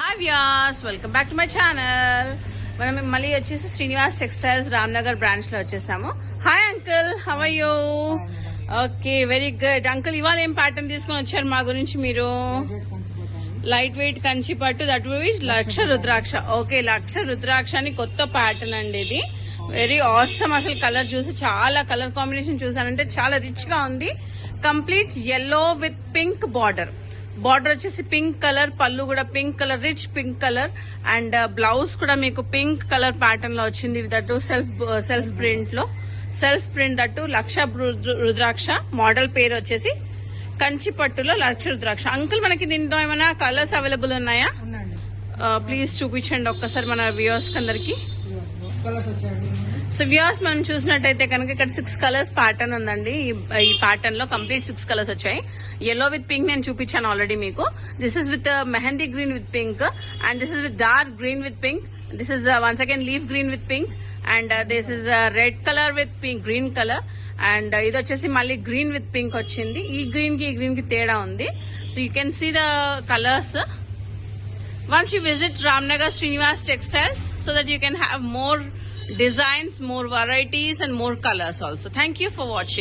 Hi viewers, welcome back to my channel. మనం మళ్ళీ వచ్చేసి శ్రీనివాస్ టెక్స్టైల్స్ రామ్నగర్ బ్రాంచ్ లో వచ్చేసాము. Hi uncle, how are you? Okay, very good. Uncle, ఇవాళ ఏం ప్యాటర్న్ తీసుకొని వచ్చారు మా గురించి మీరు? లైట్ వెయిట్ కంచి పట్టు, that Vij lakh rudraksha. Okay, లక్ష రుద్రాక్ష అని కొత్త ప్యాటర్న్ అండి ఇది. Very awesome. అసలు కలర్ చూసి చాలా కలర్ కాంబినేషన్ చూసానంటే చాలా రిచ్ గా ఉంది. Complete yellow with pink border. Border వచ్చేసి పింక్ కలర్, పళ్ళు కూడా pink colour, rich pink colour, and blouse కూడా మీకు పింక్ కలర్ ప్యాటర్న్ లో వచ్చింది. దట్టు సెల్ఫ్ ప్రింట్ లో, self print that lakh rudraksha. Model పేరు వచ్చేసి కంచి పట్టులో లక్ష రుద్రాక్ష. అంకుల్, మనకి దీంట్లో ఏమైనా కలర్స్ అవైలబుల్ ఉన్నాయా? ప్లీజ్ చూపించండి ఒక్కసారి మన వ్యూవర్స్ అందరికి. సో వ్యూవర్స్, మనం చూసినట్టయితే కనుక ఇక్కడ 6 కలర్స్ ప్యాటర్న్ ఉందండి. ఈ ప్యాటర్న్ లో కంప్లీట్ 6 కలర్స్ వచ్చాయి. yellow విత్ పింక్ నేను చూపించాను ఆల్రెడీ మీకు. This is with mehndi green with pink, and this is with dark green with pink. This is once again leaf green with pink, and this is red colour with pink, green colour, and ఇది వచ్చేసి మళ్ళీ green with pink వచ్చింది. ఈ green కి తేడా ఉంది. So you can see the colours once you visit Ramnagar Srinivas Textiles, so that you can have more designs, more varieties and more colors also. Thank you for watching.